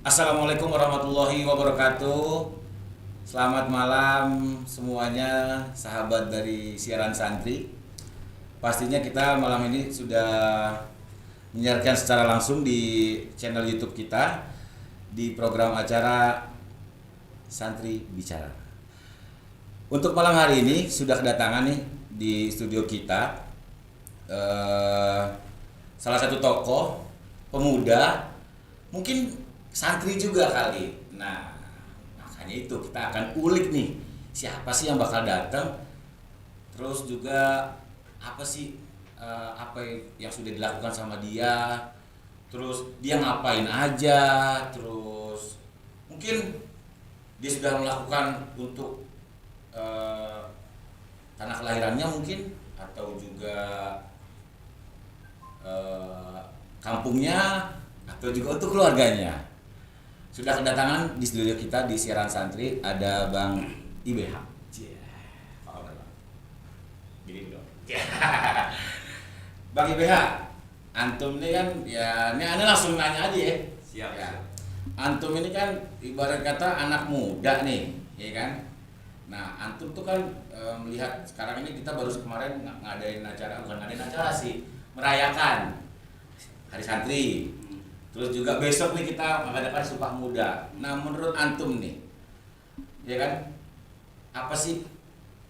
Assalamualaikum warahmatullahi wabarakatuh. Selamat malam semuanya, sahabat dari siaran santri. Pastinya kita malam ini sudah menyiarkan secara langsung di channel YouTube kita di program acara Santri Bicara. Untuk malam hari ini sudah kedatangan nih di studio kita salah satu tokoh pemuda, mungkin santri juga kali. Nah, makanya itu kita akan ulik nih, siapa sih yang bakal datang, terus juga apa sih apa yang sudah dilakukan sama dia, terus dia ngapain aja, terus mungkin dia sudah melakukan untuk tanah kelahirannya mungkin, atau juga kampungnya, atau juga untuk keluarganya. Sudah kedatangan di studio kita di siaran santri ada Bang IBH. Gini dong. Bang IBH, antum ini kan ya, ini Anda langsung nanya aja ya. Siap ya. Antum ini kan ibarat kata anak muda nih, ya kan? Nah, antum tuh kan melihat sekarang ini kita baru kemarin ngadain acara, bukan ngadain acara sih, merayakan Hari Santri. Terus juga besok nih kita mengadakan Sumpah Muda. Nah, menurut antum nih, ya kan, apa sih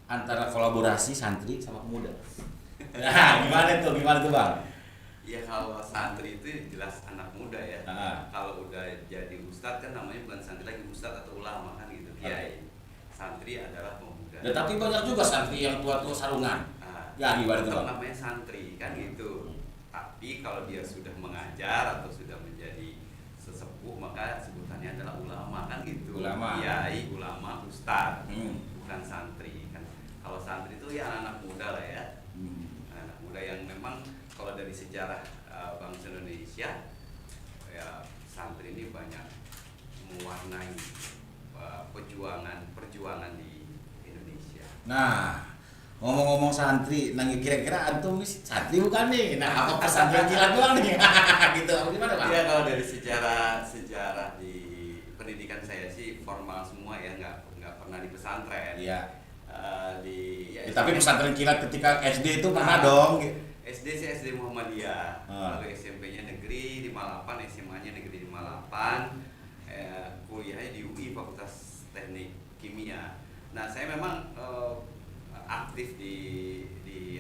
antara kolaborasi santri sama pemuda? Nah, gimana tuh Bang? Ya, kalau santri itu jelas anak muda ya. Kalau udah jadi ustadz kan namanya bukan santri lagi, ustadz atau ulama kan gitu. Kiai. Santri adalah pemuda. Ya, tapi banyak juga santri yang tua-tua sarungan. Ya, gimana tuh Bang? Namanya santri kan gitu. Tapi kalau dia sudah mengajar atau sudah menjadi sesepuh, maka sebutannya adalah ulama kan gitu. Ulama. Kiai, ulama, ustadz, bukan santri kan. Kalau santri itu ya anak muda lah ya. Anak muda yang memang kalau dari sejarah bangsa Indonesia, ya santri ini banyak mewarnai perjuangan di Indonesia. Nah, ngomong-ngomong santri, nah kira-kira antum nih santri bukan nih? Nah, apa pesantren kilat doang nih? Gitu, gimana Pak? Ya, kalau dari sejarah di pendidikan saya sih formal semua ya, nggak pernah di pesantren. Iya. Tapi pesantren kilat ketika SD itu pernah dong. SD sih SD Muhammadiyah, lalu SMP-nya negeri 58, SMA-nya negeri 58, kuliahnya di UI Fakultas Teknik Kimia. Nah, saya memang aktif di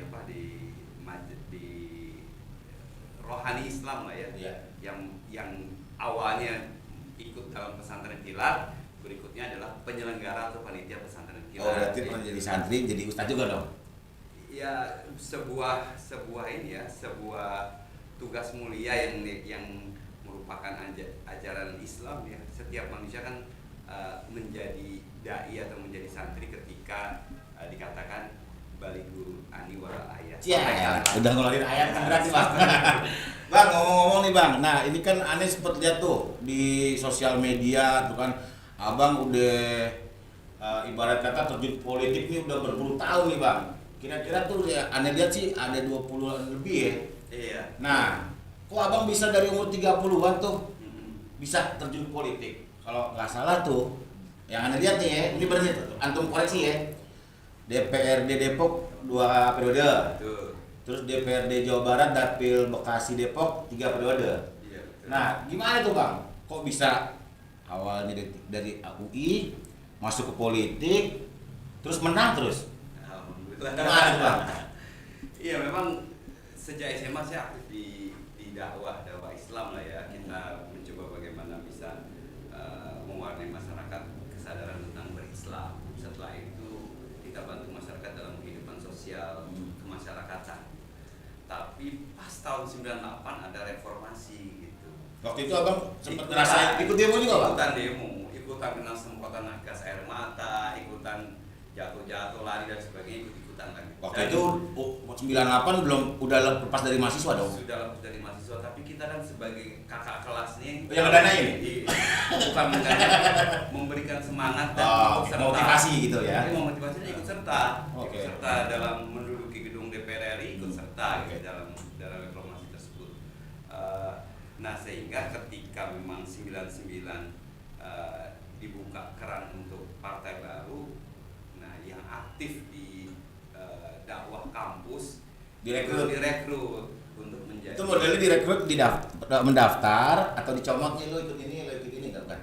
rohani Islam lah ya, yang awalnya ikut dalam pesantren kilat, berikutnya adalah penyelenggara atau panitia pesantren kilat. Oh, berarti pernah jadi santri, jadi ustadz juga dong? Ya, sebuah tugas mulia yang merupakan ajaran Islam ya. Setiap manusia kan menjadi dai atau menjadi santri ketika dikatakan balighul ani wal ayat. Ya, udah ngeluarin ayat kan berarti Bang. Bang, ngomong-ngomong nih Bang. Nah, ini kan aneh sempat lihat tuh di sosial media tuh kan Abang udah ibarat kata terjun politik nih udah berpuluh tahun nih Bang. Kira-kira tuh ya aneh lihat sih ada 20-an lebih ya. Iya. Nah, kok Abang bisa dari umur 30-an tuh bisa terjun politik? Kalau nggak salah tuh yang aneh lihat nih ya, ini berarti antum koreksi ya. DPRD Depok 2 periode. Betul. Terus DPRD Jawa Barat Dapil Bekasi Depok 3 periode. Iya, betul. Nah, gimana tuh Bang? Kok bisa awalnya dari UI masuk ke politik terus menang terus? Alhamdulillah. Gimana tuh Bang? Iya, memang sejak SMA saya aktif di dakwah Islam lah ya. Kita mencoba bagaimana bisa mewarnai masyarakat kesadaran tentang berislam. Setelah itu kita bantu masyarakat dalam kehidupan sosial kemasyarakatan. Tapi pas tahun 98 ada reformasi gitu. Waktu itu Abang sempat ngerasain ikut demo juga Bang? Ikutan demo, ikutan kena semprotan gas air mata, ikutan jatuh-jatuh lari dan sebagainya, ikut ketakutan lagi. Waktu itu 98 belum udah lepas dari mahasiswa dong. Sudah lepas dari mahasiswa, tapi kita kan sebagai kakak kelas nih Yang ngedanain? Bukan mendanain, memberikan semangat dan ikut serta. Motivasi gitu ya. Jadi memotivasi dan ikut serta. Oke. Ikut serta dalam menduduki gedung DPR RI, ikut serta Oke. gitu, dalam reformasi tersebut. Nah, sehingga ketika memang 99 dibuka keran untuk partai baru, nah yang aktif di dakwah kampus direkrut untuk menjadi. Itu modelnya direkrut mendaftar atau dicomot nih, lo ikut ini enggak kan?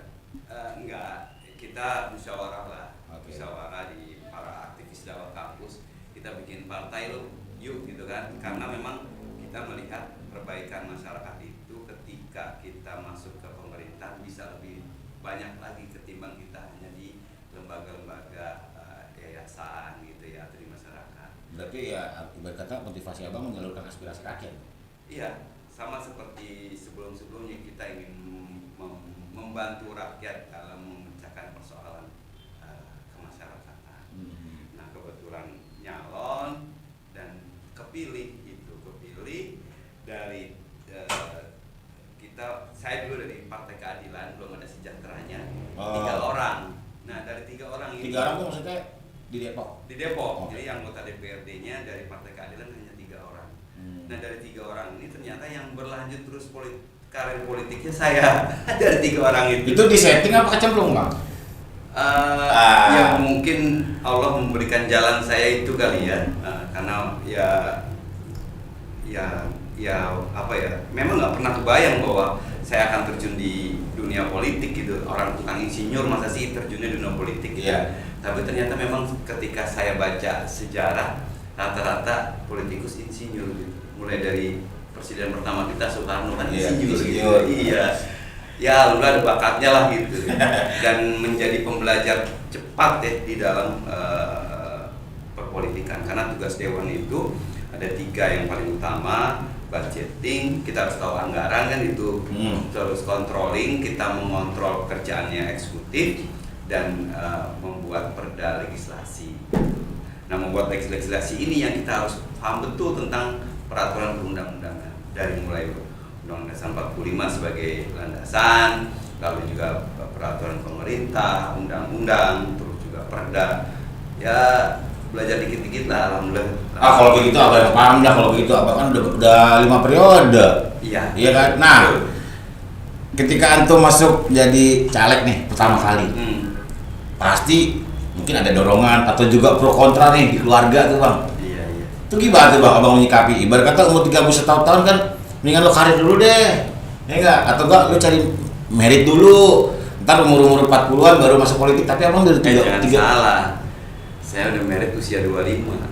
Enggak, kita musyawarah lah. Oke. Musyawarah di para aktivis dakwah kampus, kita bikin partai lo, yuk gitu kan. Karena memang kita melihat perbaikan masyarakat itu ketika kita masuk ke pemerintahan bisa lebih banyak lagi ketimbang kita hanya di lembaga-lembaga yayasan gitu ya, atau di masyarakat. Berarti ya ibarat kata motivasi abang menyalurkan aspirasi rakyat. Iya, sama seperti sebelum-sebelumnya kita ingin membantu rakyat dalam memecahkan persoalan kemasyarakatan. Nah, kebetulan nyalon dan kepilih dari saya dulu dari Partai Keadilan, belum ada sejahteranya, 3 orang. Nah, dari 3 orang ini 3 orang tuh maksudnya di Depok? Di Depok, Oke. jadi anggota DPRD-nya dari Partai Keadilan hanya 3 orang. Nah, dari 3 orang ini ternyata yang berlanjut terus karir politiknya saya dari 3 orang itu. Itu di setting apa kecemplung bang? Ya mungkin Allah memberikan jalan saya itu kali ya, karena ya apa ya, memang nggak pernah kebayang bahwa saya akan terjun di dunia politik gitu. Orang tukang insinyur masa sih terjunnya di dunia politik gitu. Iya. Tapi ternyata memang ketika saya baca sejarah, rata-rata politikus insinyur gitu. Mulai dari presiden pertama kita Soekarno kan insinyur gitu. Iya. Ya, lu ada bakatnya lah gitu. Dan menjadi pembelajar cepat ya di dalam perpolitikan. Karena tugas dewan itu ada 3 yang paling utama. Budgeting, kita harus tahu anggaran kan itu, terus controlling, kita mengontrol pekerjaannya eksekutif, dan membuat perda legislasi. Nah, membuat legislasi ini yang kita harus paham betul tentang peraturan perundang-undangan, dari mulai Undang-Undang Dasar 45 sebagai landasan, lalu juga peraturan pemerintah, undang-undang, terus juga perda. Ya, belajar dikit-dikit lah, alhamdulillah. Kalau begitu abang yang paham dah, kalau begitu abang kan udah 5 periode. Iya kan. Nah, ketika antum masuk jadi caleg nih pertama kali, pasti mungkin ada dorongan atau juga pro kontra nih di keluarga tuh bang. Iya. Itu gimana tuh bang abang menyikapi? Ibarat kata umur 31 tahun kan, mendingan lo karir dulu deh, ya enggak? Atau enggak lo cari merit dulu, ntar umur 40-an baru masuk politik. Tapi abang dari Jangan salah, saya udah merit usia 25.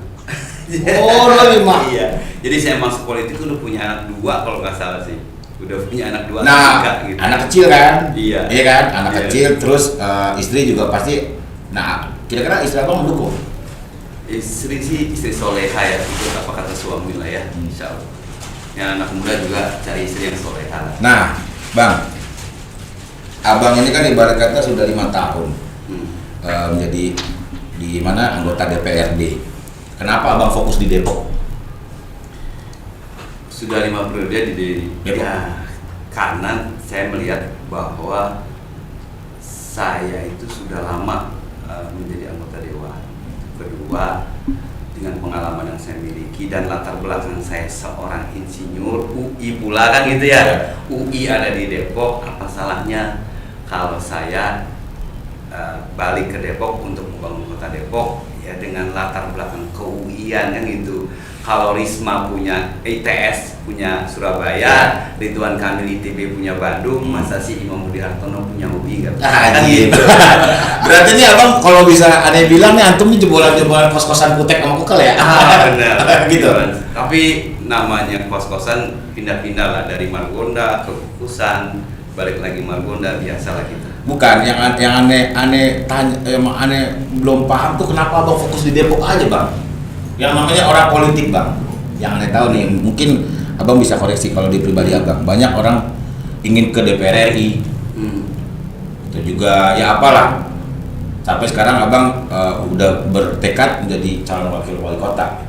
Oh, 25. Iya. Jadi saya masuk politik udah punya anak 2 kalau nggak salah sih. Udah punya anak 2 nah, gitu. anak kecil kan? Iya. Iya kan? Anak Iya. kecil, terus istri juga pasti. Nah, kira-kira istri abang mendukung? Istri soleha ya, itu apa kata suami lah ya, insya Allah. Yang anak muda juga cari istri yang soleha. Nah, bang, abang ini kan ibarat kata sudah 5 tahun menjadi di mana anggota DPRD. Kenapa abang fokus di Depok? Sudah 5 periode di Depok. Ya, karena saya melihat bahwa saya itu sudah lama menjadi anggota dewan. Kedua, dengan pengalaman yang saya miliki dan latar belakang saya seorang insinyur UI pula kan gitu ya. UI ada di Depok, apa salahnya kalau saya balik ke Depok untuk membangun kota Depok ya, dengan latar belakang ke-UI-an kan gitu. Kalau Risma punya ITS punya Surabaya, Ridwan Kamil ITB punya Bandung, masa sih Imam Budi Hartono punya UI kan Gitu. Berarti ini abang kalau bisa aneh bilang nih antum nih jebolan-jebolan kos-kosan Kutek sama Kukel ya? Benar. Gitu. Tapi namanya kos-kosan pindah-pindah lah, dari Margonda ke Kukusan, balik lagi Margonda, biasa lah kita. Bukan, yang aneh belum paham tuh kenapa abang fokus di Depok aja bang? Yang namanya orang politik bang, yang aneh tahu nih, mungkin abang bisa koreksi kalau di pribadi abang. Banyak orang ingin ke DPR RI, itu juga ya apalah, Sampai sekarang abang udah bertekad menjadi calon wakil wali kota.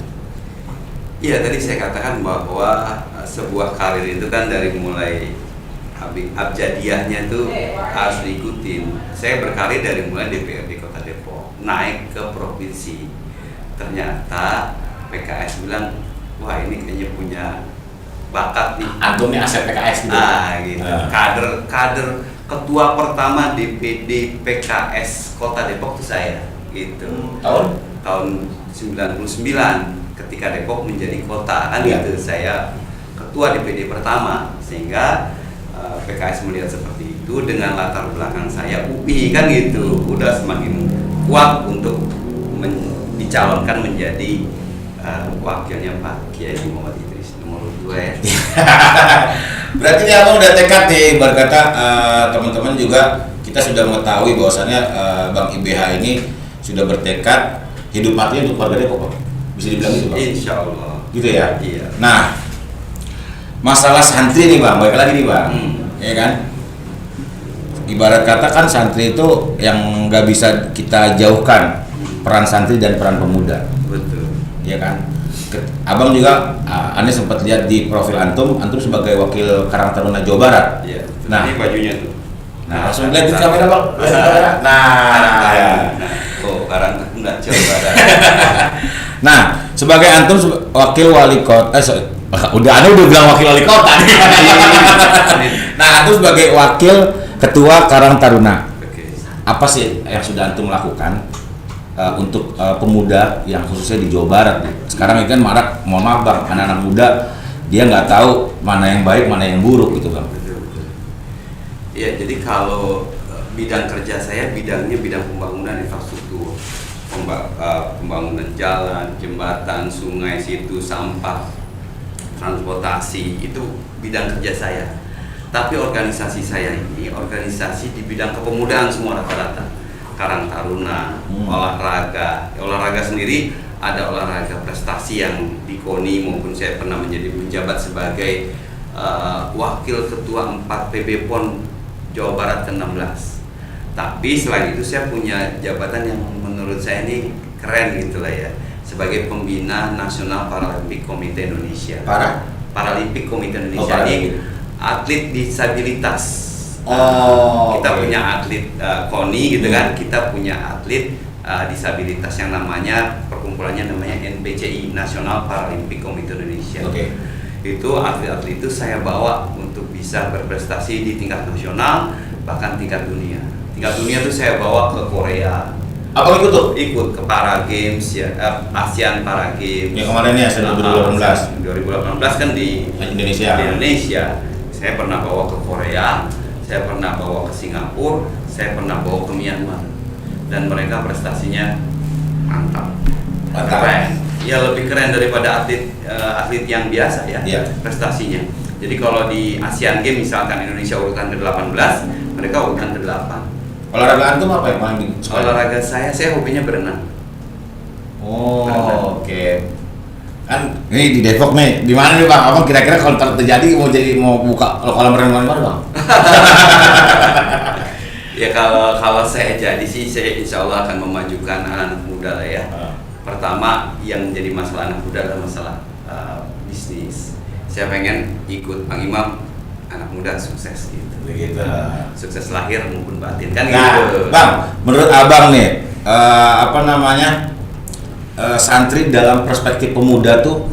Iya, tadi saya katakan bahwa sebuah karir itu kan dari mulai abjadiahnya itu harus diikutin. Saya berkarir dari mulai DPRD Kota Depok, naik ke provinsi. Ternyata PKS bilang, wah ini kayaknya punya bakat nih. Antum nih aset PKS gitu. Gitu. Kader ketua pertama DPD PKS Kota Depok itu saya. Gitu. Tahun 99 ketika Depok menjadi kota kan gitu. Saya ketua DPD pertama, sehingga PKS melihat seperti itu dengan latar belakang saya UI kan gitu, udah semakin kuat untuk dicalonkan menjadi wakilnya Pak Kiai Muhammad Idris nomor 2 ya. Berarti dia abang udah tekad nih, berkata teman-teman juga kita sudah mengetahui bahwasannya Bang IBH ini sudah bertekad hidup matinya untuk keluarga Depok, Bang. Bisa dibilang gitu, Bang? Insya Allah. Gitu ya? Iya. Nah, masalah santri nih, Bang, balik lagi nih, Bang. Ya kan? Ibarat kata kan santri itu yang nggak bisa kita jauhkan, peran santri dan peran pemuda. Betul. Ya kan? Abang juga, Anda sempat lihat di profil antum sebagai wakil Karang Taruna Jawa Barat. Iya. Nah, ini bajunya tuh. Nah, langsung lihat di kamera, Bang. Nah, ya. Karang Taruna Jawa Barat. Nah, sebagai antum wakil wali kota, udah bilang wakil wali kota nih. Nah, antum sebagai wakil ketua Karang Taruna. Apa sih yang sudah antum lakukan untuk pemuda yang khususnya di Jawa Barat? Sekarang ini kan marak, mohon maaf Bang, anak-anak muda dia nggak tahu mana yang baik, mana yang buruk gitu, Bang. Iya, jadi kalau bidang kerja saya bidangnya bidang pembangunan infrastruktur. Pembangunan jalan, jembatan, sungai, situ, sampah, transportasi, itu bidang kerja saya. Tapi organisasi saya ini organisasi di bidang kepemudaan semua rata-rata. Karang Taruna, olahraga sendiri ada olahraga prestasi yang di KONI, maupun saya pernah menjabat sebagai wakil ketua 4 PB PON Jawa Barat ke-16. Tapi selain itu saya punya jabatan yang menurut saya ini keren gitu lah ya, sebagai pembina Nasional Paralimpik Komite Indonesia. Paralimpik Komite Indonesia ini atlet disabilitas. Kita punya atlet KONI gitu kan, kita punya atlet disabilitas yang namanya perkumpulannya namanya NPCI, Nasional Paralimpik Komite Indonesia. Itu atlet-atlet itu saya bawa untuk bisa berprestasi di tingkat nasional, bahkan tingkat dunia. Tingkat dunia tuh saya bawa ke Korea. Apa ikut tuh? Ikut ke Para Games ya, ASEAN Para Games. Yang kemarin ya, 2018. 2018 kan di Indonesia. Saya pernah bawa ke Korea, saya pernah bawa ke Singapura, saya pernah bawa ke Myanmar. Dan mereka prestasinya mantap. Keren. Ya lebih keren daripada atlet yang biasa ya, prestasinya. Jadi kalau di ASEAN Games misalkan Indonesia urutan ke-18, mereka urutan ke-8. Olahraga antum apa yang paling suka? Olahraga saya hobinya berenang. Oke. Kan ini di Depok nih, di mana nih Bang? Abang kira-kira kalau terjadi mau buka kolam renang mana Bang? Ya kalau saya jadi sih, saya insya Allah akan memajukan anak-anak muda lah ya. Pertama yang menjadi masalah anak muda adalah masalah bisnis. Saya pengen ikut Bang Imam, anak muda sukses gitu. Begitu. Sukses lahir maupun batin kan Nah, gitu. Bang, menurut Abang nih, santri dalam perspektif pemuda tuh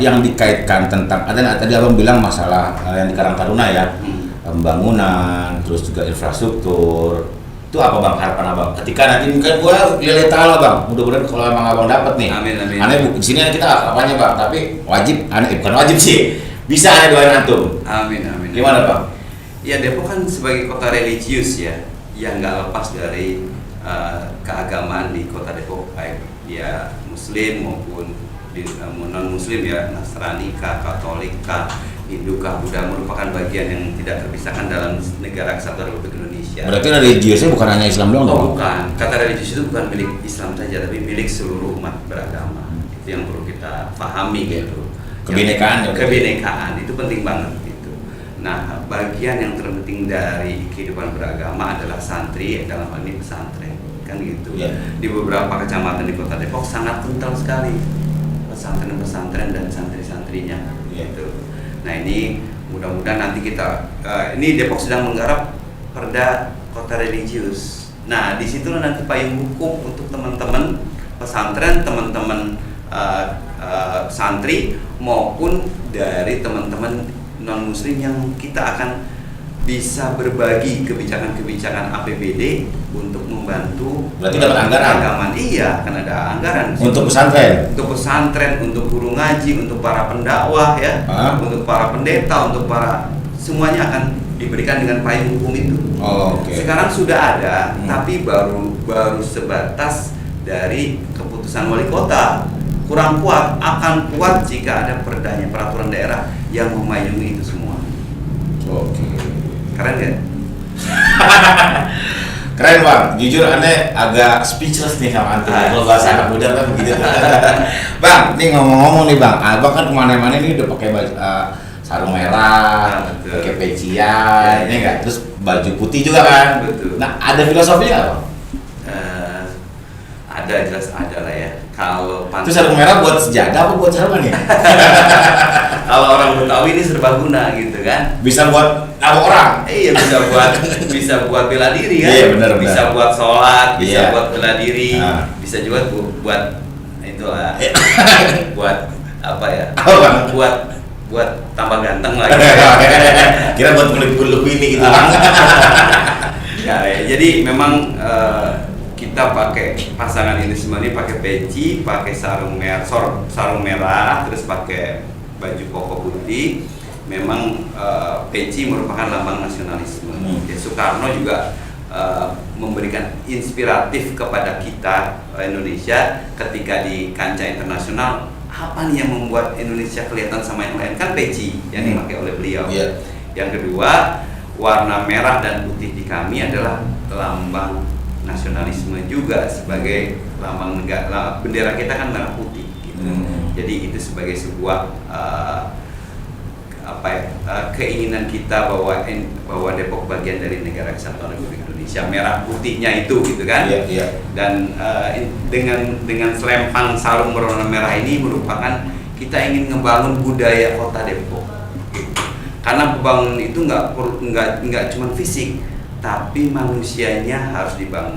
yang dikaitkan tentang tadi Abang bilang masalah yang di Karang Taruna ya, pembangunan, terus juga infrastruktur. Itu apa Bang harapan Abang? Ketika nanti kan gua lihat taala Bang, mudah-mudahan kalau emang Abang dapat nih. Amin. Di sini kita apanya Bang, tapi wajib, bukan wajib sih. Bisa doain antum. Amin. Gimana Bang? Ya Depok kan sebagai kota religius ya, yang nggak lepas dari keagamaan di kota Depok, baik dia Muslim maupun non Muslim ya, Nasrani kah, Katolik kah, Hindu kah, Buddha, merupakan bagian yang tidak terpisahkan dalam negara kesatuan Republik Indonesia. Berarti religiusnya bukan hanya Islam doang dong? Bukan, kata religius itu bukan milik Islam saja, tapi milik seluruh umat beragama. Itu yang perlu kita pahami gitu. Kebinekaan itu penting banget gitu. Nah, bagian yang terpenting dari kehidupan beragama adalah santri, dalam hal ini pesantren. kan gitu. Iya. Di beberapa kecamatan di Kota Depok sangat kental sekali pesantren-pesantren dan santri-santrinya gitu. Nah ini mudah-mudahan nanti kita ini Depok sedang menggarap perda kota religius. Nah disitulah nanti payung hukum untuk teman-teman pesantren, teman-teman santri maupun dari teman-teman non muslim yang kita akan bisa berbagi kebijakan-kebijakan APBD untuk membantu. Berarti dapat anggaran? Agaman. Iya, akan ada anggaran Untuk pesantren? Untuk pesantren, untuk guru ngaji, untuk para pendakwah ya, untuk para pendeta, untuk para semuanya akan diberikan dengan payung hukum itu. Sekarang sudah ada, tapi baru sebatas dari keputusan wali kota. Kurang kuat, akan kuat jika ada perdanya, peraturan daerah yang memayungi itu semua. Keren gak? Keren bang, jujur aneh agak speechless nih sama antum. Kalau bahasa anak muda kan begitu. Bang, nih ngomong-ngomong nih bang, abang kan kemana-mana nih udah pakai baju sarung merah, pakai pecian, ya nggak? Terus baju putih juga kan? Betul. Nah ada filosofinya nggak bang? Ada, jelas ada lah ya. Kalau itu sarung merah buat sejadah apa buat sarungan ya? Kalau orang Betawi ini serbaguna gitu kan? Bisa buat nabok orang? Iya, bisa buat bela diri kan? Iya benar. Bisa buat sholat, bisa buat bela diri, bisa juga buat itulah, buat apa ya? Buat tambah ganteng lagi. Kira buat kulit ini gitu. Ya, jadi memang kita pakai pasangan ini semua ini pakai peci, pakai sarung merah, terus pakai baju koko putih. Memang peci merupakan lambang nasionalisme. Ya, Soekarno juga memberikan inspiratif kepada kita Indonesia ketika di kancah internasional. Apa nih yang membuat Indonesia kelihatan sama yang lain? Kan peci yang dipakai oleh beliau. Yang kedua, warna merah dan putih di kami adalah lambang nasionalisme juga, sebagai lambang negara. Bendera kita kan merah putih gitu. Jadi itu sebagai sebuah keinginan kita bahwa Depok bagian dari negara kesatuan Republik Indonesia, merah putihnya itu gitu kan. Dan dengan selempang sarung berwarna merah ini merupakan kita ingin membangun budaya kota Depok gitu. Karena pembangunan itu nggak cuma fisik, tapi manusianya harus dibangun.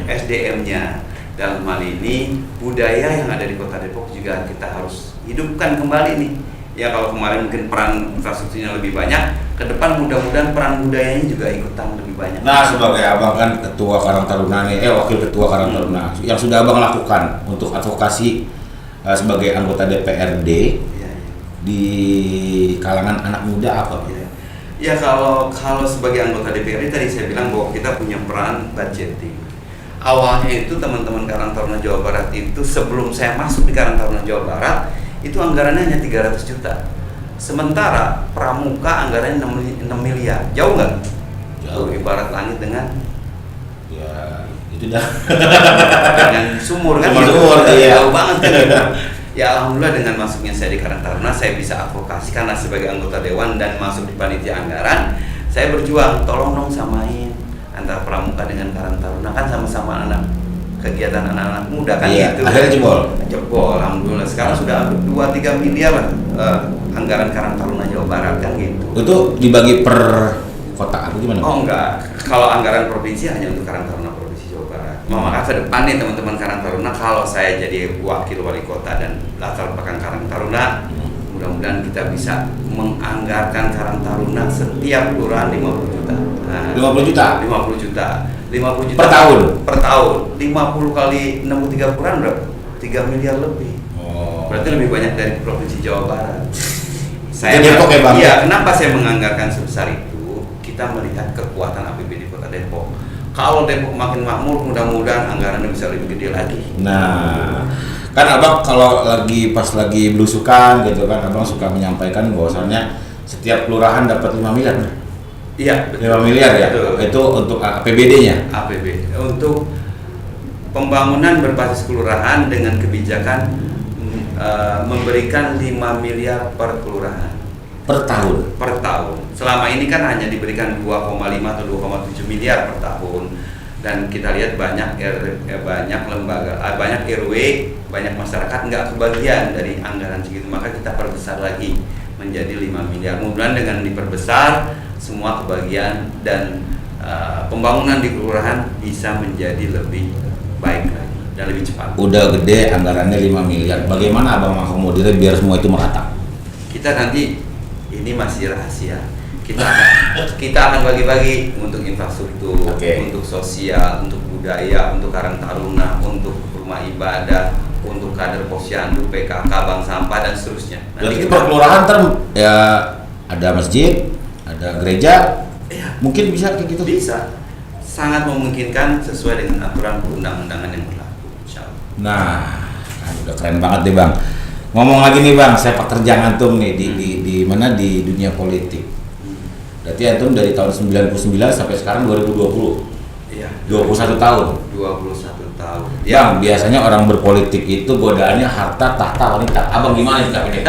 SDM-nya. Dalam hal ini budaya yang ada di Kota Depok juga kita harus hidupkan kembali nih. Ya kalau kemarin mungkin peran infrastrukturnya lebih banyak, ke depan mudah-mudahan peran budayanya juga ikutan lebih banyak. Nah sebagai abang kan ketua Karang Taruna nih, wakil ketua Karang Taruna, yang sudah abang lakukan untuk advokasi sebagai anggota DPRD di kalangan anak muda apa? Ya kalau sebagai anggota DPRD tadi saya bilang bahwa kita punya peran budgeting. Awalnya itu teman-teman Karang Taruna Jawa Barat itu sebelum saya masuk di Karang Taruna Jawa Barat itu anggarannya hanya 300 juta. Sementara pramuka anggarannya 6 miliar. Jauh nggak? Jauh. Ibarat langit dengan itu dah dengan sumur kan? Sumur, jauh banget kan gitu. Ya alhamdulillah dengan masuknya saya di Karang Taruna saya bisa advokasi karena sebagai anggota dewan dan masuk di panitia anggaran, saya berjuang tolong dong samain antara pramuka dengan Karang Taruna, kan sama-sama anak kegiatan anak-anak muda kan gitu. Akhirnya jebol alhamdulillah sekarang sudah 2-3 miliar lah anggaran Karang Taruna Jawa Barat kan gitu. Itu dibagi per kota atau gimana? Oh enggak, kalau anggaran provinsi hanya untuk Karang Taruna Provinsi Jawa Barat. Maka ke depan nih teman-teman Karang Taruna, kalau saya jadi wakil wali kota dan latar belakang Karang Taruna, mudah-mudahan kita bisa menganggarkan Karang Taruna setiap kelurahan 50 juta. Nah, 50 juta? 50 juta. 50 juta per tahun? Per tahun. 50 kali 63 kelurahan berapa? 3 miliar lebih. Berarti lebih banyak dari Provinsi Jawa Barat. Saya Depok ya Bang? Iya, kenapa saya menganggarkan sebesar itu? Kita melihat kekuatan APBD Kota Depok. Kalau Depok makin makmur, mudah-mudahan anggarannya bisa lebih gede lagi. Nah, kan abang kalau pas lagi belusukan gitu kan, abang suka menyampaikan bahwasannya setiap kelurahan dapat 5 miliar. Iya, 5 miliar ya. Betul. Itu untuk APBD-nya. APBD untuk pembangunan berbasis kelurahan dengan kebijakan memberikan 5 miliar per kelurahan. Per tahun? Per tahun. Selama ini kan hanya diberikan 2,5 atau 2,7 miliar per tahun. Dan kita lihat banyak banyak lembaga, banyak RW, banyak masyarakat nggak kebagian dari anggaran segitu, maka kita perbesar lagi menjadi 5 miliar. Mudah-mudahan dengan diperbesar semua kebagian dan pembangunan di kelurahan bisa menjadi lebih baik lagi dan lebih cepat. Udah gede anggarannya 5 miliar. Bagaimana Abang mengakomodirnya biar semua itu merata? Kita nanti ini masih rahasia. Kita akan bagi-bagi untuk infrastruktur, untuk sosial, untuk budaya, untuk Karang Taruna, untuk rumah ibadah, untuk kader posyandu, PKK, bank sampah dan seterusnya. Nanti per kelurahan ya ada masjid, ada gereja, mungkin bisa kayak gitu. Bisa, sangat memungkinkan sesuai dengan aturan perundang-undangan yang berlaku, insya Allah. Nah, udah keren banget deh Bang. Ngomong lagi nih Bang, sepak terjang antum nih di mana di dunia politik. Berarti antum dari tahun 99 sampai sekarang 2020. Iya. 21 tahun. 21 tahun. Bang, biasanya orang berpolitik itu godaannya harta, tahta, wanita. Abang gimana sikapnya?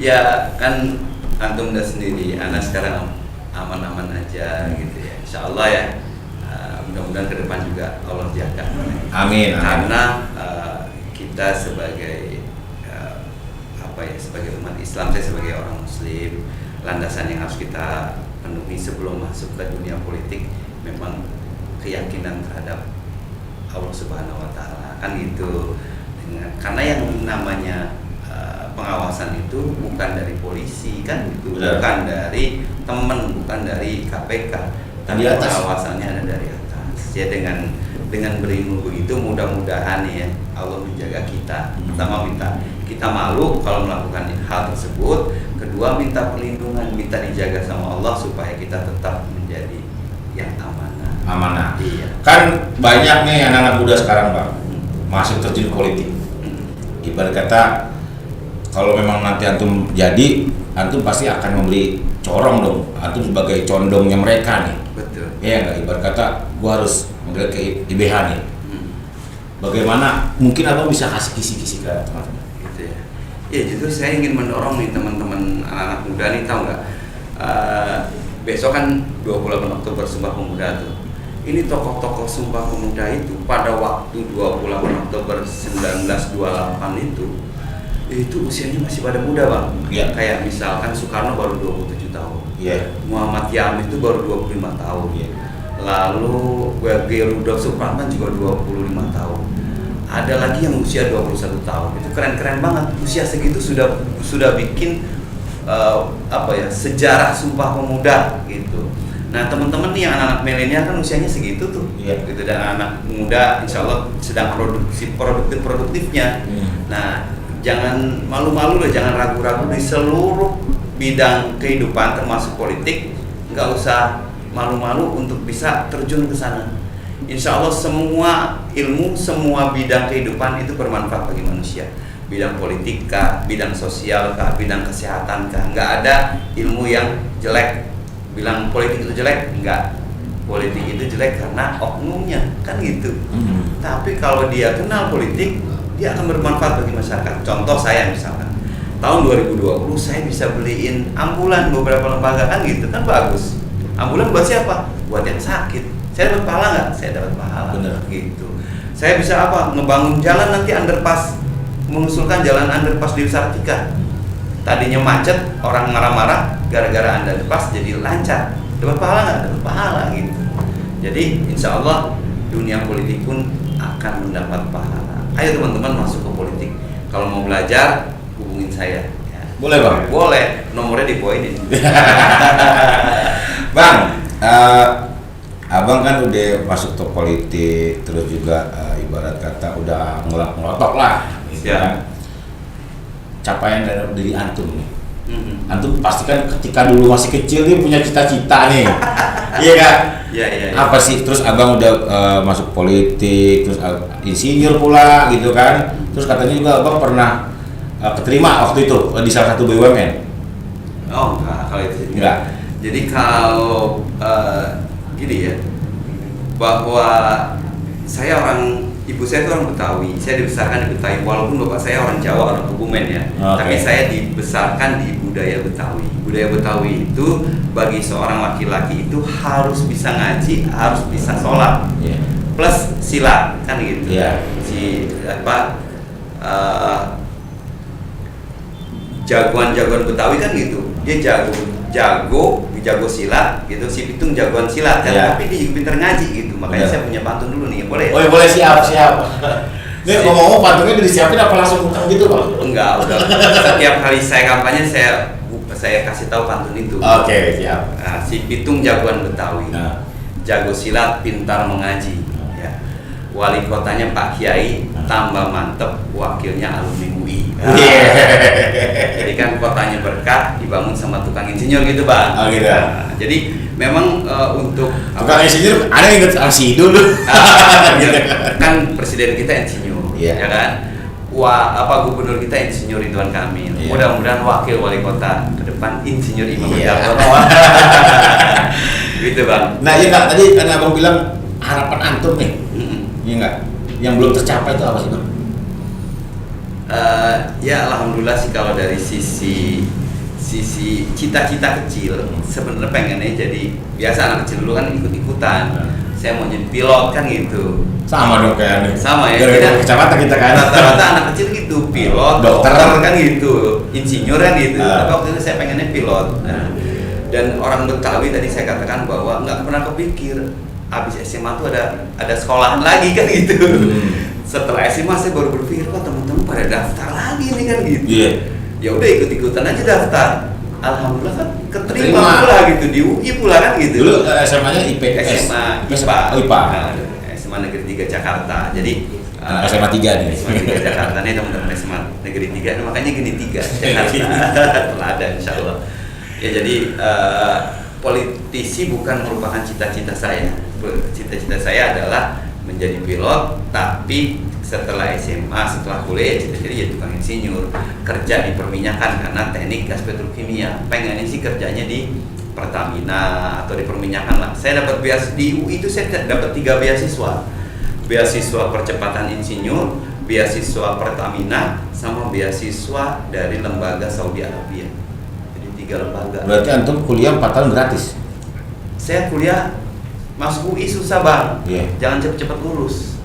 Ya kan antum udah sendiri, anak sekarang aman-aman aja gitu ya. Insya Allah ya. Mudah-mudahan ke depan juga Allah jaga. Amin. Karena kita sebagai sebagai umat Islam, saya sebagai orang Muslim, landasan yang harus kita penuhi sebelum masuk ke dunia politik memang keyakinan terhadap Allah Subhanahu Wa Taala, kan gitu. Karena yang namanya pengawasan itu bukan dari polisi, kan gitu, bukan dari teman, bukan dari KPK, tapi pengawasannya ada dari atas. Ya dengan berilmu begitu, mudah-mudahan ya Allah menjaga kita. Pertama minta kita malu kalau melakukan hal tersebut, kedua minta perlindungan, minta dijaga sama Allah supaya kita tetap menjadi yang amanah. Iya. Kan banyak nih anak-anak muda sekarang Bang masuk terjun politik. Ibarat kata kalau memang nanti antum jadi, antum pasti akan memberi corong dong. Antum sebagai condongnya mereka nih. Betul. Iya nggak? Ibarat kata gua harus model ke IBH nih. Bagaimana mungkin Abang bisa kasih kisi-kisi ke teman-teman? Gitu ya. Ya justru saya ingin mendorong nih teman-teman anak-anak muda nih, tahu nggak? Besok kan 28 Oktober Sumpah Pemuda tuh. Ini tokoh-tokoh Sumpah Pemuda itu pada waktu 28 Oktober 1928 itu usianya masih pada muda Bang. Ya. Kayak misalkan Soekarno baru 27 tahun. Iya. Muhammad Yamin itu baru 25 tahun. Iya. Lalu W.G. Rudolf Supratman juga 25 tahun. Ada lagi yang usia 21 tahun. Itu keren-keren banget. Usia segitu sudah bikin sejarah Sumpah Pemuda gitu. Nah teman-teman nih yang anak-anak milenial kan usianya segitu tuh, gitu, dan anak muda insya Allah sedang produktifnya. Nah jangan malu-malu lah, jangan ragu-ragu di seluruh bidang kehidupan termasuk politik, nggak usah malu-malu untuk bisa terjun ke sana. Insya Allah semua ilmu, semua bidang kehidupan itu bermanfaat bagi manusia. Bidang politik kah, bidang sosial kah, bidang kesehatan kah, nggak ada ilmu yang jelek. Bilang politik itu jelek, enggak. Politik itu jelek karena oknumnya, kan gitu. Tapi kalau dia kenal politik, dia akan bermanfaat bagi masyarakat. Contoh saya misalkan, tahun 2020 saya bisa beliin ambulan beberapa lembaga, kan gitu, kan bagus. Ambulan buat siapa? Buat yang sakit. Saya dapat pahala nggak? Saya dapat pahala. Bener. Gitu. Saya bisa apa? Ngebangun jalan nanti underpass, mengusulkan jalan underpass di Sartika. Tadinya macet, orang marah-marah, gara-gara underpass jadi lancar. Dapat pahala nggak? Dapat pahala gitu. Jadi insya Allah dunia politik pun akan mendapat pahala. Ayo teman-teman masuk ke politik. Kalau mau belajar, hubungin saya. Ya. Boleh Bang? Boleh. Nomornya di bawah ini. Bang, Abang kan udah masuk ke politik, terus juga ibarat kata udah ngelotok lah. Gitu kan. Capaian dari diri antum nih. Antum pasti kan ketika dulu masih kecil nih punya cita-cita nih. Iya kan? Iya. Apa sih? Terus Abang udah masuk politik, terus insinyur pula gitu kan. Terus katanya juga Abang pernah keterima waktu itu di salah satu BUMN. Oh, enggak, kalau itu enggak. Jadi kalau gini ya, bahwa saya ibu saya itu orang Betawi, saya dibesarkan di Betawi, walaupun bapak saya orang Jawa, orang Kebumen ya. Tapi saya dibesarkan di budaya Betawi. Budaya Betawi itu bagi seorang laki-laki itu harus bisa ngaji, harus bisa sholat, plus silat kan gitu. Jagoan-jagoan Betawi kan gitu, dia jago silat gitu, si Pitung jagoan silat kan, tapi dia juga pintar ngaji gitu. Makanya saya punya pantun dulu nih, boleh? Oh boleh, siap. Ini ngomong-ngomong pantunnya udah disiapin apa langsung utang gitu Bang? Enggak, udah. Setiap kali saya kampanye saya kasih tahu pantun itu. Oke, siap. Nah, si Pitung jagoan Betawi, jago silat, pintar mengaji. Ya. Wali kotanya Pak Kiai, tambah mantep, wakilnya alumni UI. Jadi kan kotanya berkah, dibangun sama tukang insinyur gitu Bang. Oh gitu. Nah, jadi memang untuk tukang insinyur ada yang inget si dulu. Kan presiden kita insinyur, ya kan? Gubernur kita insinyur Ridwan Kamil. Mudah-mudahan wakil wali kota ke depan insinyur Imam Dartono. Gitu Bang. Nah iya Kak, tadi kan Abang bilang harapan antum nih. Iya enggak? Yang belum tercapai itu apa sih Bang? Ya alhamdulillah sih kalau dari sisi cita-cita kecil sebenarnya pengennya jadi biasa, anak kecil dulu kan ikut-ikutan. Saya mau jadi pilot kan gitu. Sama dong kayak sama ya. Kita kecamatan kita kan. Rata-rata anak kecil gitu, pilot, dokter kan gitu, insinyur kan gitu. Tapi waktu itu saya pengennya pilot. Nah, dan orang Betawi tadi saya katakan bahwa nggak pernah kepikir habis SMA tuh ada sekolahan lagi kan gitu. Setelah SMA saya baru berpikir, kok teman-teman pada daftar lagi nih kan gitu. Ya udah ikut-ikutan aja daftar. Alhamdulillah kan keterima pula gitu di UI pula kan gitu. Dulu SMA-nya IPS. SMA IPA. SMA Negeri 3 Jakarta. Jadi SMA 3 nih. SMA 3 Jakarta nih teman-teman, SMA Negeri 3. Makanya gini 3 Jakarta. Teladan insyaallah. Ya jadi politisi bukan merupakan cita-cita saya. Cita-cita saya adalah menjadi pilot, tapi setelah SMA, setelah kuliah cita-cita jadi tukang insinyur, kerja di perminyakan karena teknik gas petrokimia. Pengennya sih kerjanya di Pertamina atau di perminyakan lah. Saya dapat beasiswa di UI itu, saya dapat 3 beasiswa. Beasiswa percepatan insinyur, beasiswa Pertamina, sama beasiswa dari lembaga Saudi Arabia. Jadi 3 lembaga. Berarti antum kuliah 4 tahun gratis? Saya kuliah masuk UI susah Bang. Jangan cepet-cepet lulus.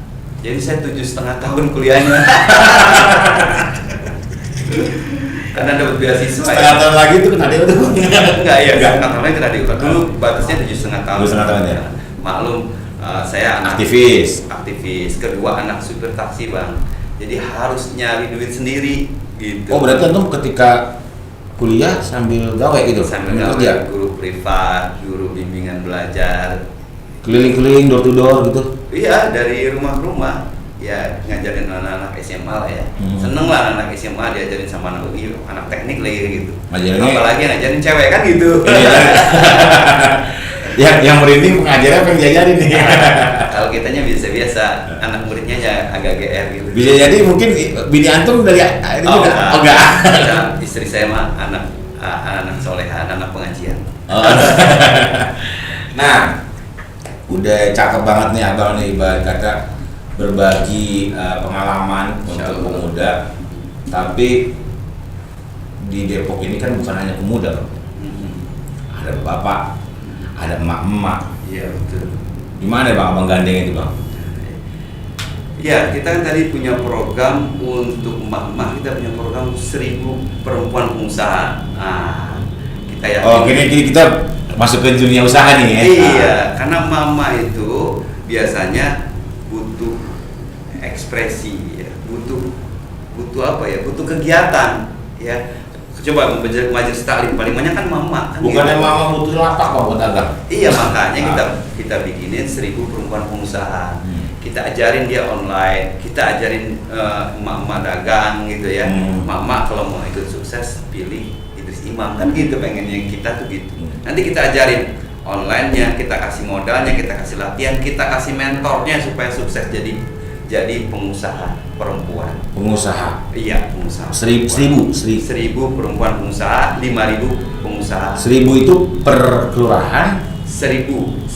Jadi saya 7,5 tahun kuliahnya. Karena dapat beasiswa. Setengah tahun lagi itu kena dia tuh. Enggak ya, setengah tahun lagi kena dia. Dulu batasnya 7,5 tahun. 7,5 tahun ya. Maklum, saya anak aktivis. Kedua anak supir taksi Bang. Jadi harus nyari duit sendiri gitu. Oh berarti antum ketika kuliah sambil gawe gitu? Sambil gawe, guru privat, guru bimbingan belajar, keliling-keliling door to door gitu? Iya, dari rumah ke rumah ya, ngajarin anak-anak SMA lah ya. Seneng lah anak SMA diajarin sama anak UI, anak teknik lagi gitu. Apalagi ngajarin cewek kan gitu. yang merinding pengajarnya pengen diajarin nih. Kalau kitanya biasa-biasa, anak muridnya ya agak GR gitu. Bisa jadi mungkin bini antum dari ini enggak. Istri saya mah anak soleha, anak pengajian. Nah, udah cakep banget nih Abang nih, ibarat kata berbagi pengalaman untuk pemuda. Tapi di Depok ini kan bukan hanya pemuda, ada bapak, ada emak-emak. Iya betul. Gimana Bang Abang gandeng itu Bang? Ya, kita kan tadi punya program untuk emak-emak, kita punya program 1000 perempuan pengusaha. Nah, kita yakin. Oh, gini kita masuk ke dunia usaha nih ya? Iya, karena mama itu biasanya butuh ekspresi, ya. butuh apa ya? Butuh kegiatan, ya. Coba majelis taklim paling banyak kan mama. Kan bukannya gitu. Mama butuh lapak Bang buat dagang? Iya, makanya kita bikinin 1000 perempuan pengusaha. Kita ajarin dia online, kita ajarin emak-emak dagang gitu ya. Emak-emak kalau mau ikut sukses pilih Idris Imam kan gitu, pengennya kita tuh gitu. Nanti kita ajarin online-nya, kita kasih modalnya, kita kasih latihan, kita kasih mentornya supaya sukses jadi pengusaha perempuan. Pengusaha? Iya, pengusaha. 1000 perempuan pengusaha, 5.000 pengusaha. 1000 itu per kelurahan? 1000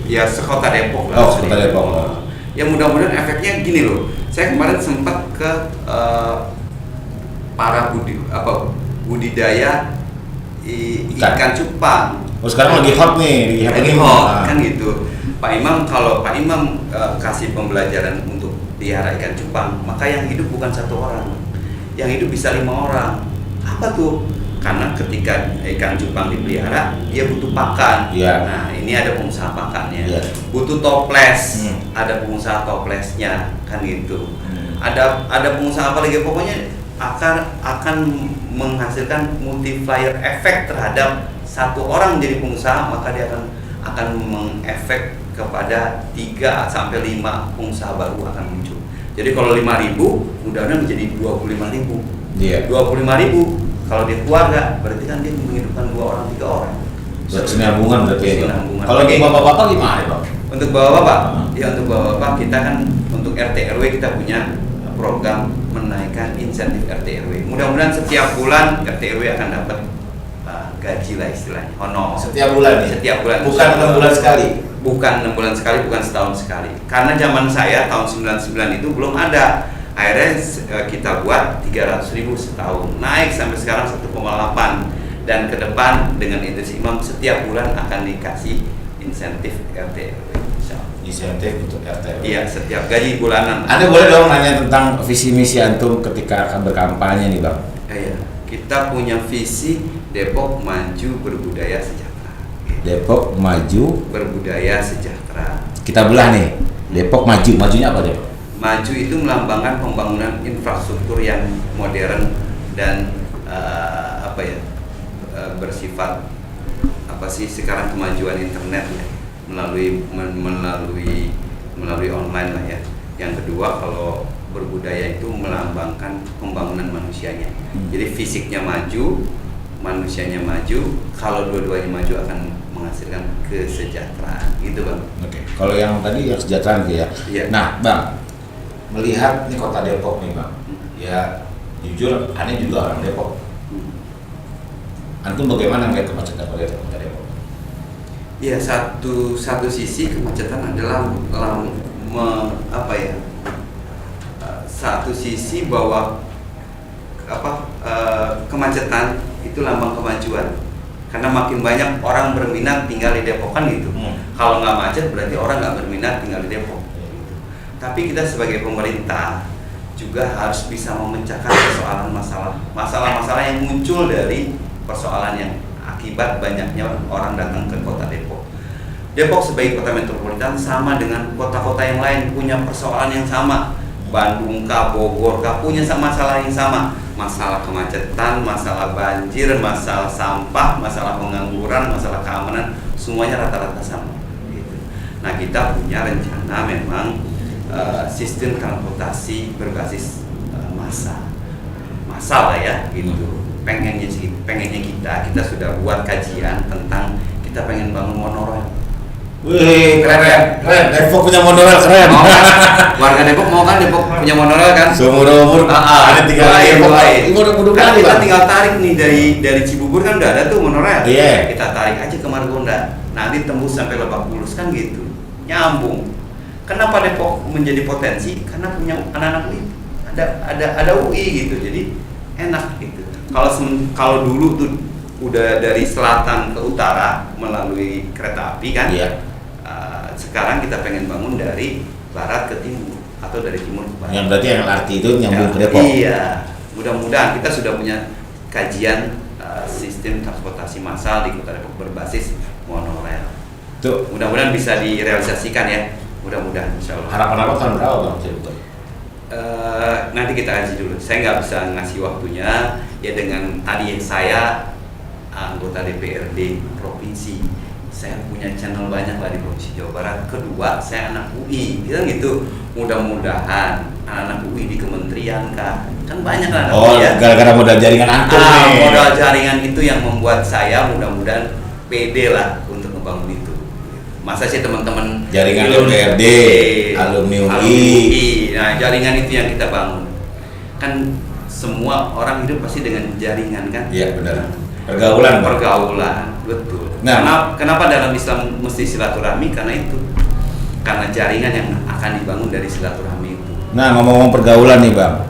ya sekota Depok lah. Oh, sekota Depok. Ya mudah-mudahan efeknya gini loh. Saya kemarin sempat ke para budidaya ikan cupang. Oh sekarang lagi hot nih, lagi hot kan gitu. Pak Imam, kalau Pak Imam kasih pembelajaran untuk pelihara ikan cupang, maka yang hidup bukan 1 orang, yang hidup bisa 5 orang. Apa tuh? Karena ketika ikan cupang dipelihara, dia butuh pakan. Yeah. Nah, ini ada pengusaha pakannya. Yeah. Butuh toples, ada pengusaha toplesnya, kan gitu. Ada pengusaha apa lagi? Pokoknya akan menghasilkan multiplier efek terhadap 1 orang menjadi pengusaha, maka dia akan mengefek kepada 3 sampai 5 pengusaha baru akan muncul. Jadi kalau 5.000, mudah-mudahan menjadi 25.000. Iya. 25.000 kalau dia keluarga, berarti kan dia menghidupkan 2 orang 3 orang. Bersinambungan berarti ya. Bersinambungan. Kalau untuk bapak-bapak gimana Bang? Untuk bapak-bapak, ya untuk bapak-bapak kita kan untuk RT RW kita punya program menaikkan insentif RT RW. Mudah-mudahan setiap bulan RT RW akan dapat gaji lah istilahnya, honor. Setiap bulan ya? Setiap bulan. Bukan 6 bulan sekali? Bukan 6 bulan sekali, bukan setahun sekali. Karena zaman saya tahun 99 itu belum ada. Akhirnya kita buat 300.000 setahun, naik sampai sekarang 1,8. Dan ke depan dengan Idris Imam setiap bulan akan dikasih insentif RT RW. Insentif untuk RT RW? Iya, setiap gaji bulanan. Anda boleh dong nanya tentang visi misi antum ketika akan berkampanye nih Bang? Iya, kita punya visi Depok maju berbudaya sejahtera. Depok maju berbudaya sejahtera. Kita belah nih, Depok maju, majunya apa Depok? Maju itu melambangkan pembangunan infrastruktur yang modern dan bersifat apa sih sekarang kemajuan internet ya, melalui online lah ya. Yang kedua, kalau berbudaya itu melambangkan pembangunan manusianya. Jadi fisiknya maju, manusianya maju, kalau dua-duanya maju akan menghasilkan kesejahteraan, gitu Bang. Oke. Kalau yang tadi yang kesejahteraan gitu ya. Iya. Nah, Bang, melihat nih kota Depok nih Bang, ya jujur, aneh juga orang Depok. Antum bagaimana melihat kemacetan kota Depok? Ya, satu sisi kemacetan adalah satu sisi bahwa kemacetan itu lambang kemajuan, karena makin banyak orang berminat tinggal di Depok kan gitu. Kalau nggak macet berarti orang nggak berminat tinggal di Depok. Tapi kita sebagai pemerintah juga harus bisa memecahkan masalah-masalah yang muncul dari persoalan yang akibat banyaknya orang datang ke kota Depok. Depok sebagai kota metropolitan sama dengan kota-kota yang lain punya persoalan yang sama. Bandung kah, Bogor kah, punya masalah yang sama. Masalah kemacetan, masalah banjir, masalah sampah, masalah pengangguran, masalah keamanan, semuanya rata-rata sama. Gitu. Nah, kita punya rencana memang sistem transportasi berbasis massa lah ya, gitu. Pengennya kita sudah buat kajian tentang kita pengen bangun monorail. Wih, keren. Depok punya monorail keren. Mau kan? Warga Depok mau kan Depok punya monorail kan? Seumur umur ada tinggal Kita tinggal tarik nih dari Cibubur kan udah ada tuh monorail. Iya. Kita tarik aja ke Margonda. Nanti tembus sampai Lebak Bulus kan gitu. Nyambung. Kenapa Depok menjadi potensi? Karena punya anak-anak UI. Ada UI gitu. Jadi enak gitu. Kalau dulu tuh udah dari selatan ke utara melalui kereta api kan? Iya. Sekarang kita pengen bangun dari barat ke timur atau dari timur ke barat. Yang berarti yang LRT itu nyambung ke Depok. Iya. Mudah-mudahan kita sudah punya kajian sistem transportasi massal di Kota Depok berbasis monorail. Tuh. Mudah-mudahan bisa direalisasikan ya. Mudah-mudahan insya Allah. Harapan apa tahun berapa Bang? Nanti kita kaji dulu. Saya nggak bisa ngasih waktunya. Ya dengan tadi saya anggota DPRD provinsi, saya punya channel banyak lah di provinsi Jawa Barat. Kedua, saya anak UI, kita gitu. Mudah-mudahan anak UI di kementerian kan banyak anak UI ya. Gara-gara modal jaringan antum nih. Modal jaringan itu yang membuat saya mudah-mudahan pede lah untuk membangun itu. Masa sih teman-teman jaringan DPRD, alumni UI. Nah, jaringan itu yang kita bangun. Kan semua orang hidup pasti dengan jaringan kan? Iya, benar. Pergaulan, betul. Nah, kenapa dalam Islam mesti silaturahmi? Karena itu, karena jaringan yang akan dibangun dari silaturahmi itu. Nah, ngomong-ngomong pergaulan nih Bang,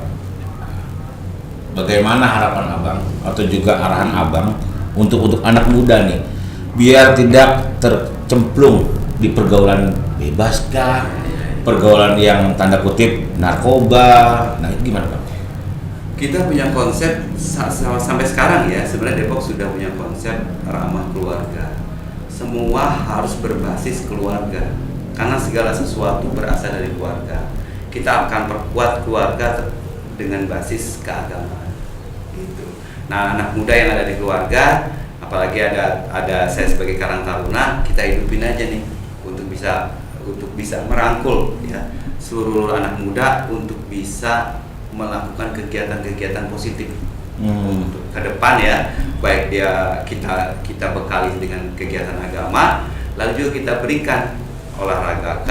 bagaimana harapan abang atau juga arahan abang untuk anak muda nih biar tidak tercemplung di pergaulan bebas kah, pergaulan yang tanda kutip narkoba, nah itu gimana bang? Kita punya konsep sampai sekarang ya, sebenarnya Depok sudah punya konsep ramah keluarga. Semua harus berbasis keluarga, karena segala sesuatu berasal dari keluarga. Kita akan perkuat keluarga dengan basis keagamaan. Gitu. Nah, anak muda yang ada di keluarga, apalagi ada saya sebagai Karang Taruna, kita hidupin aja nih untuk bisa merangkul ya seluruh anak muda untuk bisa melakukan kegiatan-kegiatan positif untuk ke depan ya, baik dia kita bekali dengan kegiatan agama, lalu juga kita berikan olahraga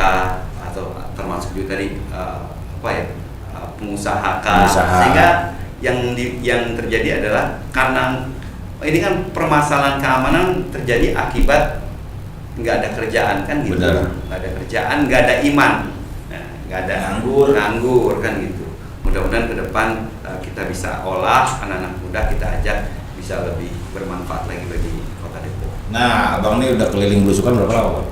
atau termasuk juga tadi pengusaha sehingga yang terjadi adalah karena ini kan permasalahan keamanan terjadi akibat nggak ada kerjaan kan gitu, nggak ada kerjaan, nggak ada iman, nggak ada nganggur kan gitu. Mudah-mudahan ke depan kita bisa olah anak-anak muda, kita ajak bisa lebih bermanfaat lagi bagi Kota Depok. Nah, abang ini udah keliling belusukan berapa lama, Bang?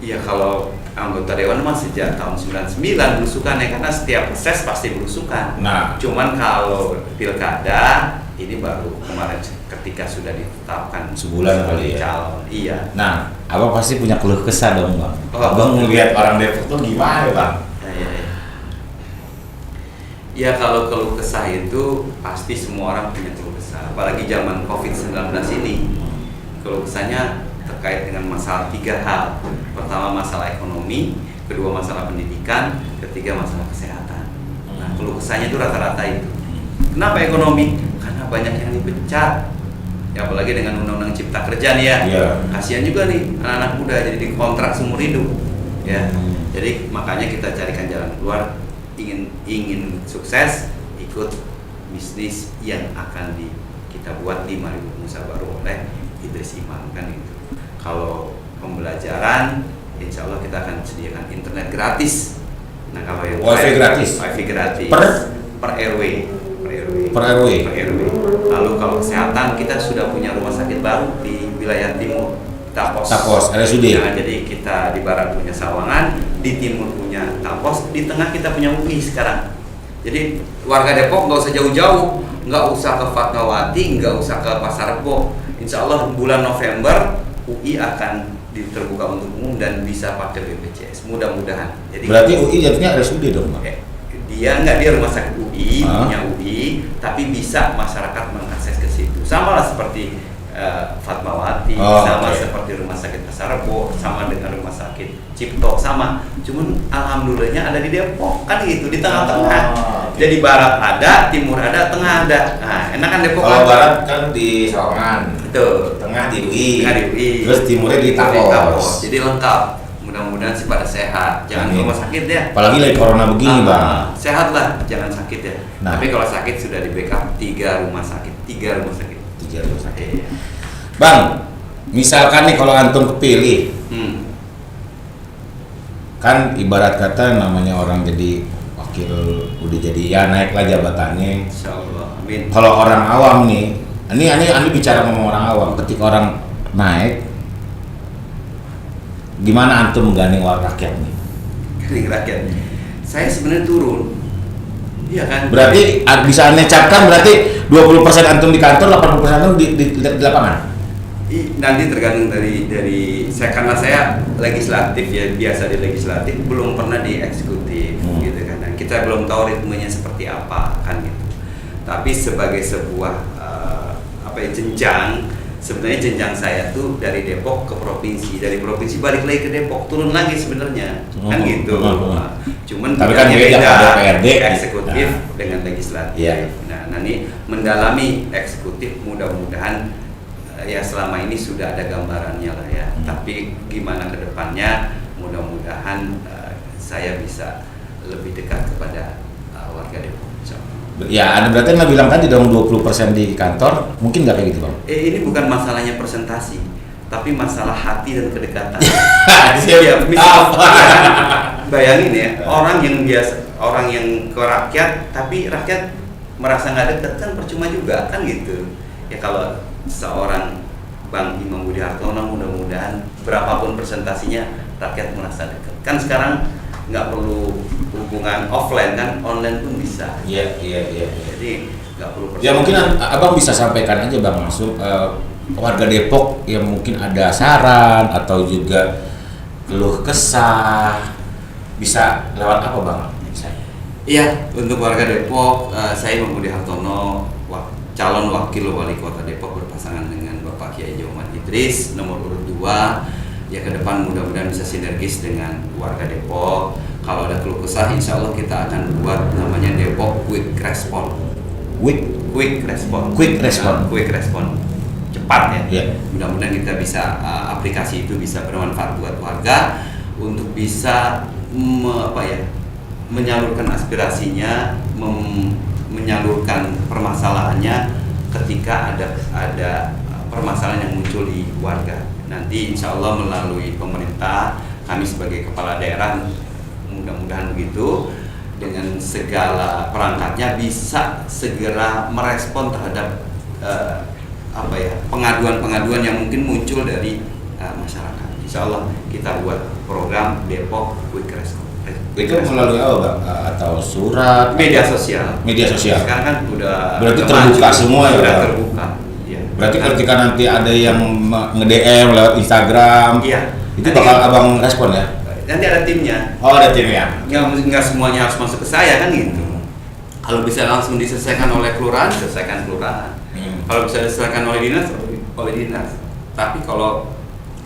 Iya, kalau anggota dewan masih sejak tahun 99 belusukan ya, karena setiap proses pasti belusukan. Nah, cuman kalau pilkada ini baru kemarin ketika sudah ditetapkan sebulan kali ya. Calon. Iya. Nah, abang pasti punya keluh kesah dong, Bang. Oh, abang ngelihat orang Depok tuh gimana, Bang? Ya kalau keluh kesah itu pasti semua orang punya keluh kesah, apalagi zaman COVID-19 ini. Keluh kesahnya terkait dengan masalah 3 hal. Pertama masalah ekonomi, kedua masalah pendidikan, ketiga masalah kesehatan. Nah, keluh kesahnya itu rata-rata itu. Kenapa ekonomi? Karena banyak yang dipecat. Ya apalagi dengan undang-undang cipta kerja nih ya. Yeah. Kasihan juga nih anak-anak muda jadi dikontrak seumur hidup. Ya. Jadi makanya kita carikan jalan keluar. Ingin sukses, ikut bisnis yang akan kita buat 5.000 pengusaha baru oleh Idris Imam kan itu. Kalau pembelajaran, insya Allah kita akan sediakan internet gratis. Nah kalau yang wifi gratis per RW. Lalu kalau kesehatan, kita sudah punya rumah sakit baru di wilayah timur, Tapos RSUD. Nah, jadi kita di barat punya Sawangan, di timur punya Tapos, di tengah kita punya UI sekarang. Jadi warga Depok nggak usah jauh-jauh, nggak usah ke Fatmawati, nggak usah ke Pasar Rebo. Insya Allah bulan November UI akan terbuka untuk umum dan bisa pakai BPJS. Mudah-mudahan. Jadi berarti UI jadinya RSUD dong, Bang? Dia rumah sakit UI, punya UI, tapi bisa masyarakat mengakses ke situ. Sama lah seperti Fatmawati, seperti rumah sakit Pasar Rebo, sama dengan rumah sakit Cipto, sama. Cuman alhamdulillahnya ada di Depok kan gitu, di tengah-tengah. Jadi barat ada, timur ada, tengah ada. Nah, enak kan Depok. Kalau barat kan di Sawangan, betul. Tengah di UI, terus timurnya di Tapos. Jadi lengkap. Mudah-mudahan sih pada sehat. Jangan ke rumah sakit ya. Apalagi lagi corona begini, Bang. Sehat lah, jangan sakit ya. Nah. Tapi kalau sakit sudah di backup 3 rumah sakit. Bang, misalkan nih kalau antum kepilih, kan ibarat kata namanya orang jadi wakil, udah jadi ya naiklah jabatannya. Insyaallah, amin. Kalau orang awam nih, ini bicara sama orang awam, ketika orang naik, gimana antum menggandeng rakyat nih? Gandeng rakyat. Saya sebenarnya turun. Iya kan? Berarti bisa aneh capkan berarti 20% antum di kantor, 80% antum di lapangan. Nanti tergantung dari saya, karena saya legislatif ya, biasa di legislatif, belum pernah di eksekutif gitu kan. Dan kita belum tahu ritmenya seperti apa kan gitu. Tapi sebagai sebuah jenjang, sebenarnya jenjang saya tuh dari Depok ke provinsi, dari provinsi balik lagi ke Depok, turun lagi sebenarnya kan gitu. Cuman tapi kan beda DPRD eksekutif dengan legislatif. Yeah. Nah, nanti mendalami eksekutif, mudah-mudahan ya selama ini sudah ada gambarannya lah ya. Tapi gimana ke depannya, mudah-mudahan saya bisa lebih dekat kepada warga Depok. Ya, ada berarti Anda bilang tadi dong 20% di kantor, mungkin nggak kayak gitu, Bang? Ini bukan masalahnya presentasi, tapi masalah hati dan kedekatan. Ya, bayangin ya, orang yang ke rakyat, tapi rakyat merasa nggak dekat kan percuma juga kan gitu. Ya kalau seorang Bang Imam Budi Hartono mudah-mudahan berapapun presentasinya rakyat merasa dekat. Kan sekarang nggak perlu hubungan offline kan, online pun bisa. Iya. Jadi nggak perlu. Ya mungkin abang bisa sampaikan aja bang langsung warga Depok yang mungkin ada saran atau juga keluh kesah bisa lewat apa bang? Iya, untuk warga Depok, saya Imam Budi Hartono, calon wakil wali kota Depok berpasangan dengan Bapak Kiai Joman Idris nomor urut 2. Ya ke depan mudah-mudahan bisa sinergis dengan warga Depok. Kalau ada keluh kesah, insya Allah kita akan buat namanya Depok Quick Response. Quick Response. Cepat ya. Yeah. Mudah-mudahan kita bisa aplikasi itu bisa bermanfaat buat warga untuk bisa menyalurkan aspirasinya, menyalurkan permasalahannya ketika ada permasalahan yang muncul di warga. Nanti insya Allah melalui pemerintah, kami sebagai kepala daerah mudah-mudahan begitu dengan segala perangkatnya bisa segera merespon terhadap pengaduan-pengaduan yang mungkin muncul dari masyarakat. Insya Allah kita buat program Depok Quick Response. Itu melalui apa bang? Atau surat? Media sosial. Sekarang kan udah berarti terbuka semua ya. Udah terbuka. Ya. Berarti ketika nanti ada yang nge-DM lewat Instagram, itu bakal abang respon ya? Nanti ada timnya. Oh ada timnya. Nggak semuanya harus masuk ke saya kan gitu. Kalau bisa langsung diselesaikan oleh kelurahan, selesaikan kelurahan. Kalau bisa diselesaikan oleh dinas. Tapi kalau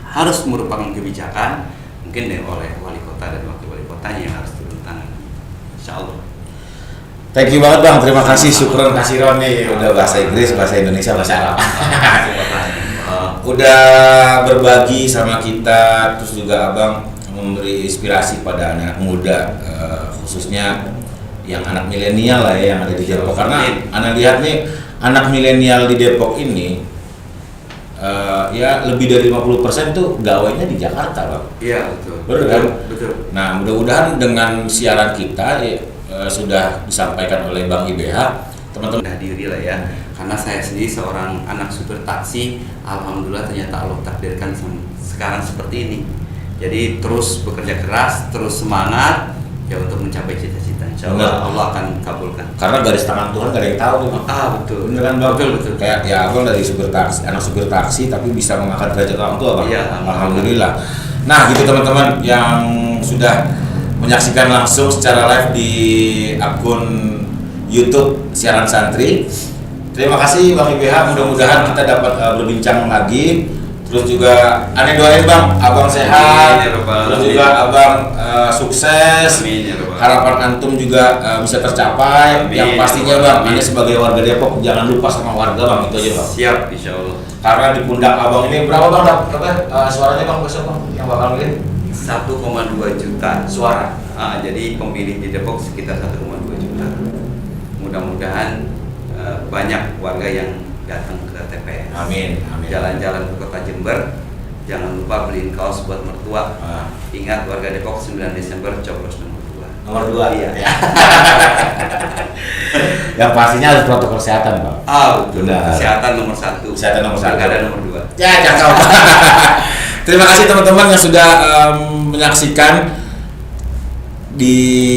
harus merupakan kebijakan, mungkin oleh wali kota dan wakil wali kotanya yang harus turun tangan. Insya Allah. Thank you banget bang, terima kasih, syukron kasiron nih udah bahasa Inggris, bahasa Indonesia, bahasa Arab. Udah berbagi sama kita, terus juga abang memberi inspirasi pada anak muda, khususnya yang anak milenial lah ya yang ada di Depok. Karena anak lihat nih anak milenial di Depok ini ya lebih dari 50% tuh gawainya di Jakarta bang. Iya betul. Betul kan? Betul. Nah mudah-mudahan dengan siaran kita sudah disampaikan oleh Bang IBH, teman-teman hadiri lah ya. Karena saya sendiri seorang anak supir taksi, alhamdulillah ternyata Allah takdirkan sekarang seperti ini. Jadi terus bekerja keras, terus semangat ya untuk mencapai cita-cita. Insya Allah akan kabulkan. Karena garis tangan Tuhan gak ada yang tahu nih bang. Betul. Beneran bang. Betul. Kayak ya abang dari supir taksi, anak supir taksi tapi bisa mengangkat derajat orang tua bang. Iya, alhamdulillah. Nah gitu teman-teman yang sudah menyaksikan langsung secara live di akun YouTube Siaran Santri. Terima kasih Bang IBH, mudah-mudahan kita dapat berbincang lagi. Terus juga aneh doain Bang, abang sehat. Terus juga abang sukses. Harapan antum juga bisa tercapai. Yang pastinya Bang, aneh sebagai warga Depok jangan lupa sama warga Bang, itu aja Bang. Siap, insya Allah. Karena di pundak abang ini berapa Bang? Suaranya Bang besok Bang yang bakal milih? 1,2 juta suara. Jadi pemilih di Depok sekitar 1,2 juta. Mudah-mudahan banyak warga yang datang ke TPS. Amin. Jalan-jalan ke kota Jember, jangan lupa beliin kaos buat mertua. Ingat warga Depok 9 Desember coblos nomor 2. Iya. Yang pastinya harus protokol kesehatan Bang. Betul. Kesehatan nomor 1. Kesehatan nomor 1. Pilkada nomor 2. Ya, cakep. Terima kasih teman-teman yang sudah menyaksikan di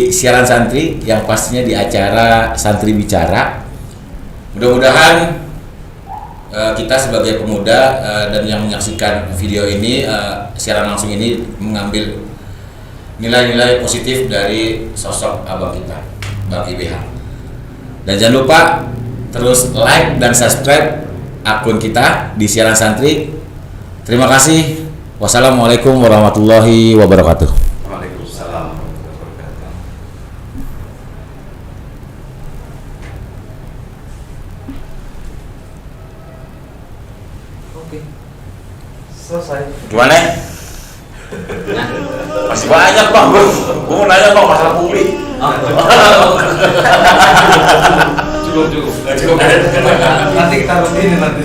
Siaran Santri yang pastinya di acara Santri Bicara. Mudah-mudahan kita sebagai pemuda dan yang menyaksikan video ini, siaran langsung ini mengambil nilai-nilai positif dari sosok abang kita, Bang IBH. Dan jangan lupa terus like dan subscribe akun kita di Siaran Santri. Terima kasih. Wassalamualaikum warahmatullahi wabarakatuh. Waalaikumsalam warahmatullahi wabarakatuh. Oke. Selesai. Gimana? Masih banyak Bang, gue mau nanya Bang masalah publik. Cukup. Nanti kita rutin nanti.